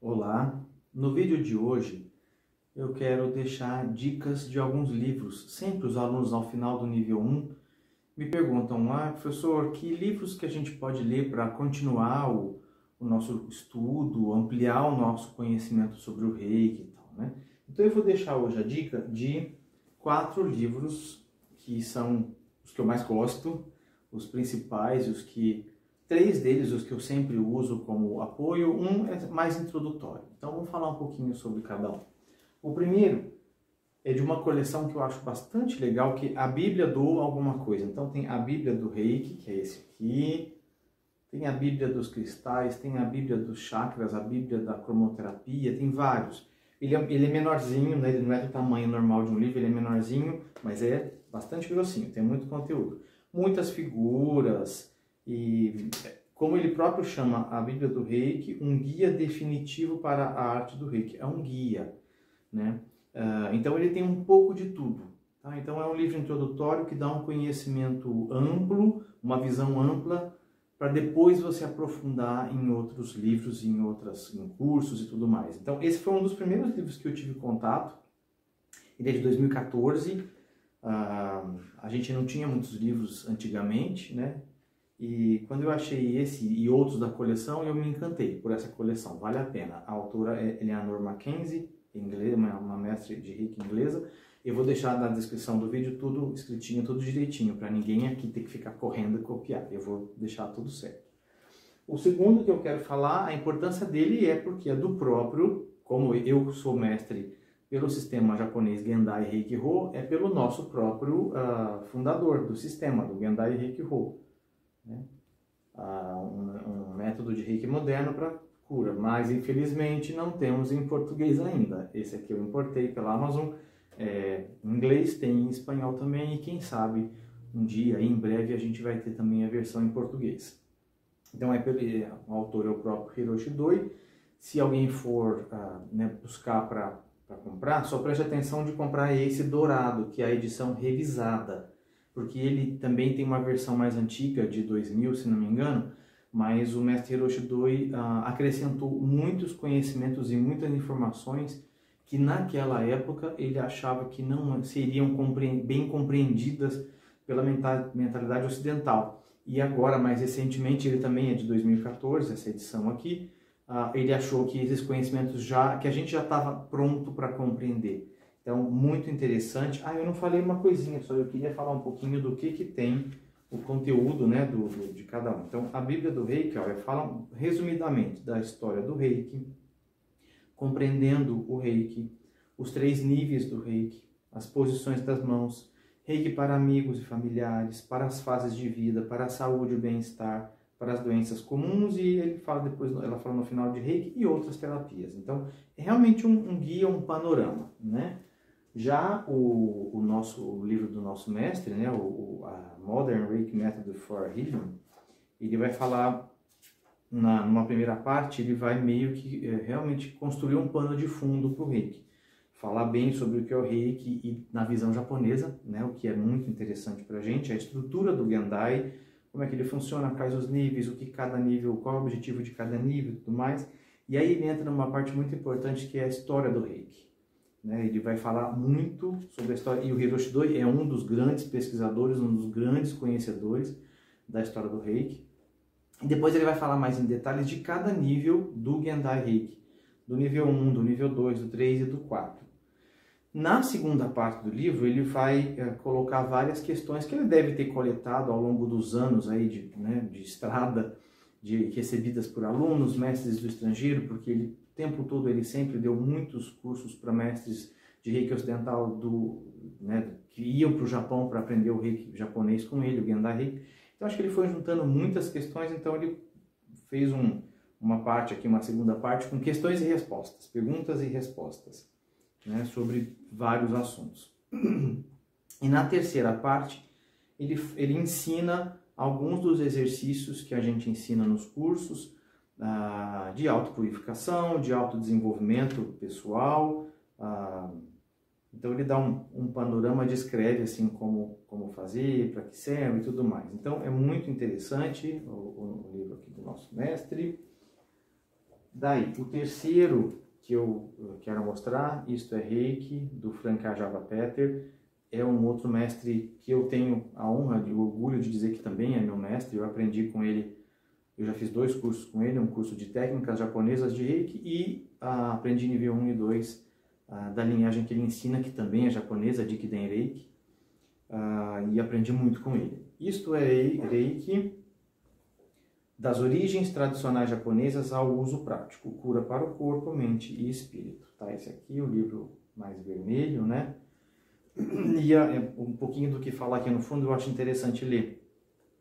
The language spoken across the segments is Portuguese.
Olá, no vídeo de hoje eu quero deixar dicas de alguns livros. Sempre os alunos ao final do nível 1 me perguntam, professor, que livros que a gente pode ler para continuar o nosso estudo, ampliar o nosso conhecimento sobre o Reiki e tal, né? Então eu vou deixar hoje a dica de 4 livros que são os que eu mais gosto, os principais, os que 3 deles, os que eu sempre uso como apoio, um é mais introdutório. Então vamos falar um pouquinho sobre cada um. O primeiro é de uma coleção que eu acho bastante legal, que é a Bíblia do alguma coisa. Então tem a Bíblia do Reiki, que é esse aqui, tem a Bíblia dos cristais, tem a Bíblia dos chakras, a Bíblia da cromoterapia, tem vários. Ele é menorzinho, né? Ele não é do tamanho normal de um livro, ele é menorzinho, mas é bastante grossinho, tem muito conteúdo. Muitas figuras e, como ele próprio chama a Bíblia do Reiki, um guia definitivo para a arte do Reiki. É um guia, né? Então ele tem um pouco de tudo. Tá? Então é um livro introdutório que dá um conhecimento amplo, uma visão ampla, para depois você aprofundar em outros livros, em cursos e tudo mais. Então esse foi um dos primeiros livros que eu tive contato. Ele é de 2014. A gente não tinha muitos livros antigamente, né? E quando eu achei esse e outros da coleção, eu me encantei por essa coleção. Vale a pena. A autora é Eleanor Mackenzie, inglesa, uma mestre de Reiki inglesa. Eu vou deixar na descrição do vídeo tudo escritinho, tudo direitinho, para ninguém aqui ter que ficar correndo e copiar. Eu vou deixar tudo certo. O segundo que eu quero falar, a importância dele é porque é do próprio, como eu sou mestre pelo sistema japonês Gendai Reiki-Ho, é pelo nosso próprio fundador do sistema, do Gendai Reiki-Ho. Né? Um método de Reiki moderno para cura, mas infelizmente não temos em português ainda. Esse aqui eu importei pela Amazon, em inglês, tem em espanhol também, e quem sabe um dia, em breve, a gente vai ter também a versão em português. Então o autor é o próprio Hiroshi Doi. Se alguém for buscar para comprar, só preste atenção de comprar esse dourado, que é a edição revisada, porque ele também tem uma versão mais antiga, de 2000, se não me engano, mas o mestre Hiroshi Doi acrescentou muitos conhecimentos e muitas informações que naquela época ele achava que não seriam bem compreendidas pela mentalidade ocidental. E agora, mais recentemente, ele também é de 2014, essa edição aqui, ele achou que esses conhecimentos que a gente já estava pronto para compreender. Então, muito interessante. Eu não falei uma coisinha, só eu queria falar um pouquinho do que tem o conteúdo, né, de cada um. Então, a Bíblia do Reiki, fala resumidamente da história do Reiki, compreendendo o Reiki, os 3 níveis do Reiki, as posições das mãos, Reiki para amigos e familiares, para as fases de vida, para a saúde e o bem-estar, para as doenças comuns, e ela fala no final de Reiki e outras terapias. Então, é realmente um guia, um panorama, né? Já o livro do nosso mestre, né, a Modern Reiki Method for Healing, ele vai falar, numa primeira parte, ele vai meio que realmente construir um pano de fundo para o Reiki. Falar bem sobre o que é o Reiki e na visão japonesa, né, o que é muito interessante para a gente, a estrutura do Gendai, como é que ele funciona, quais os níveis, o que cada nível, qual é o objetivo de cada nível e tudo mais. E aí ele entra numa parte muito importante que é a história do Reiki. Né? Ele vai falar muito sobre a história, e o Hiroshi Doi é um dos grandes pesquisadores, um dos grandes conhecedores da história do Reiki. E depois ele vai falar mais em detalhes de cada nível do Gendai Reiki, do nível 1, do nível 2, do 3 e do 4. Na segunda parte do livro, ele vai colocar várias questões que ele deve ter coletado ao longo dos anos aí de estrada, recebidas por alunos, mestres do estrangeiro, porque ele, o tempo todo ele sempre deu muitos cursos para mestres de Reiki ocidental que iam para o Japão para aprender o Reiki japonês com ele, o Gendai Reiki. Então acho que ele foi juntando muitas questões, então ele fez uma parte aqui, uma segunda parte, com questões e respostas, perguntas e respostas, né, sobre vários assuntos. E na terceira parte, ele ensina alguns dos exercícios que a gente ensina nos cursos, de autopurificação, de autodesenvolvimento pessoal. Então ele dá um panorama, descreve assim como fazer, para que serve e tudo mais. Então é muito interessante o livro aqui do nosso mestre. Daí, o terceiro que eu quero mostrar, isto é Reiki, do Frank Ajava Peter, é um outro mestre que eu tenho a honra e o orgulho de dizer que também é meu mestre. Eu aprendi com ele, eu já fiz 2 cursos com ele, um curso de técnicas japonesas de Reiki e aprendi nível 1 e 2 da linhagem que ele ensina, que também é japonesa, Jikiden Reiki, e aprendi muito com ele. Isto é Reiki, das origens tradicionais japonesas ao uso prático, cura para o corpo, mente e espírito. Tá? Esse aqui é o livro mais vermelho, né? E um pouquinho do que fala aqui no fundo eu acho interessante ler.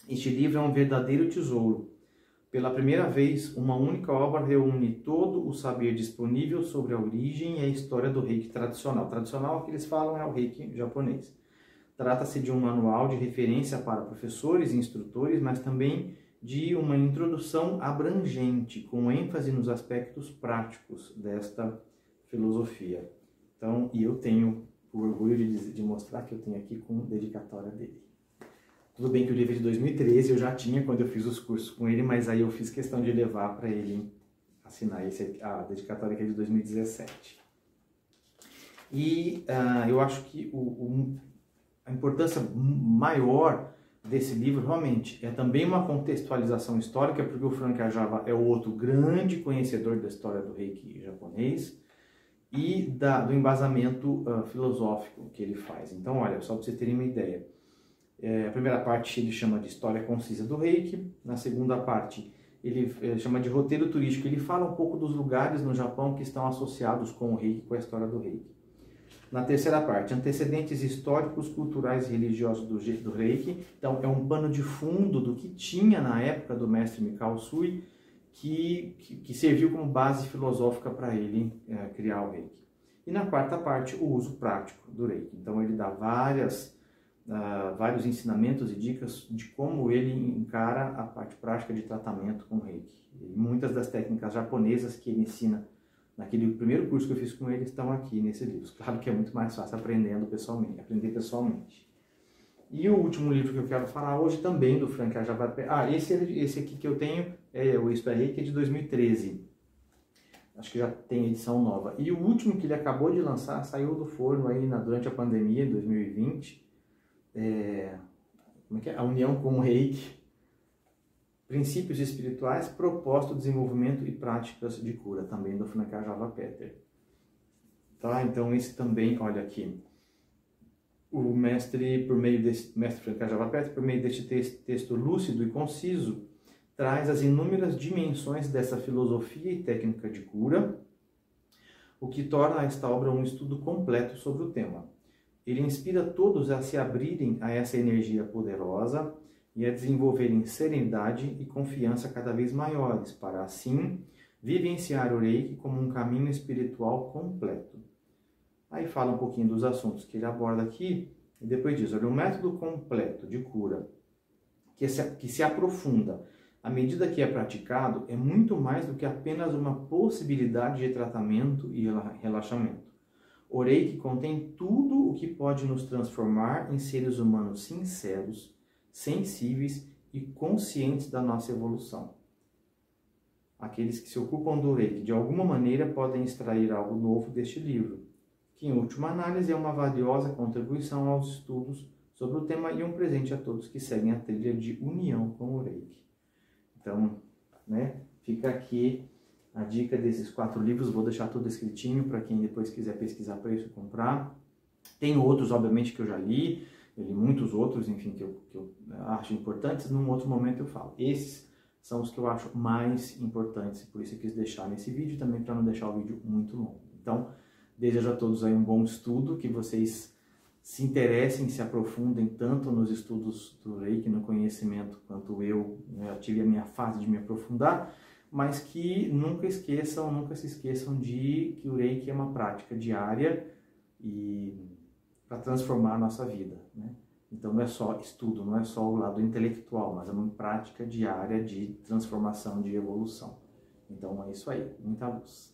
Este livro é um verdadeiro tesouro. Pela primeira vez, uma única obra reúne todo o saber disponível sobre a origem e a história do Reiki tradicional. Tradicional, que eles falam, é o Reiki japonês. Trata-se de um manual de referência para professores e instrutores, mas também de uma introdução abrangente, com ênfase nos aspectos práticos desta filosofia. Então, e eu tenho o orgulho de mostrar que eu tenho aqui com dedicatória dele. Tudo bem que o livro é de 2013, eu já tinha quando eu fiz os cursos com ele, mas aí eu fiz questão de levar para ele assinar a dedicatória que é de 2017. E eu acho que a importância maior desse livro realmente é também uma contextualização histórica, porque o Frank Ajava é o outro grande conhecedor da história do Reiki japonês, e do embasamento filosófico que ele faz. Então, olha, só para vocês terem uma ideia. A primeira parte ele chama de História Concisa do Reiki. Na segunda parte ele chama de Roteiro Turístico. Ele fala um pouco dos lugares no Japão que estão associados com o Reiki, com a história do Reiki. Na terceira parte, Antecedentes históricos, culturais e religiosos do Reiki. Então, é um pano de fundo do que tinha na época do mestre Mikao Usui, que serviu como base filosófica para ele criar o Reiki. E na quarta parte, o uso prático do Reiki. Então ele dá vários ensinamentos e dicas de como ele encara a parte prática de tratamento com o Reiki. E muitas das técnicas japonesas que ele ensina naquele primeiro curso que eu fiz com ele estão aqui nesse livro. Claro que é muito mais fácil aprender pessoalmente. E o último livro que eu quero falar hoje também do Frank Ajava. Esse aqui que eu tenho é o Isto é Reiki, que é de 2013. Acho que já tem edição nova. E o último que ele acabou de lançar, saiu do forno aí durante a pandemia, em 2020. Como é que é? A União com o Reiki. Princípios espirituais, propósito, desenvolvimento e práticas de cura, também do Frank Ajava Peter. Tá? Então esse também, olha aqui. O mestre Frank Ajava Peter, por meio deste texto lúcido e conciso, traz as inúmeras dimensões dessa filosofia e técnica de cura, o que torna esta obra um estudo completo sobre o tema. Ele inspira todos a se abrirem a essa energia poderosa e a desenvolverem serenidade e confiança cada vez maiores, para assim vivenciar o Reiki como um caminho espiritual completo. Aí fala um pouquinho dos assuntos que ele aborda aqui, e depois diz, olha, o método completo de cura, que se aprofunda à medida que é praticado, é muito mais do que apenas uma possibilidade de tratamento e relaxamento. O Reiki contém tudo o que pode nos transformar em seres humanos sinceros, sensíveis e conscientes da nossa evolução. Aqueles que se ocupam do Reiki de alguma maneira podem extrair algo novo deste livro, que em última análise é uma valiosa contribuição aos estudos sobre o tema e um presente a todos que seguem a trilha de união com o Reiki. Então, fica aqui a dica desses 4 livros, vou deixar tudo escritinho para quem depois quiser pesquisar preço e comprar. Tem outros, obviamente, que eu já li muitos outros, enfim, que eu acho importantes, num outro momento eu falo. Esses são os que eu acho mais importantes, por isso eu quis deixar nesse vídeo, também para não deixar o vídeo muito longo. Então, desejo a todos aí um bom estudo, que vocês se interessem, se aprofundem tanto nos estudos do Reiki, no conhecimento, quanto eu tive a minha fase de me aprofundar, mas que nunca se esqueçam de que o Reiki é uma prática diária e para transformar a nossa vida, Então não é só estudo, não é só o lado intelectual, mas é uma prática diária de transformação, de evolução. Então é isso aí, muita luz.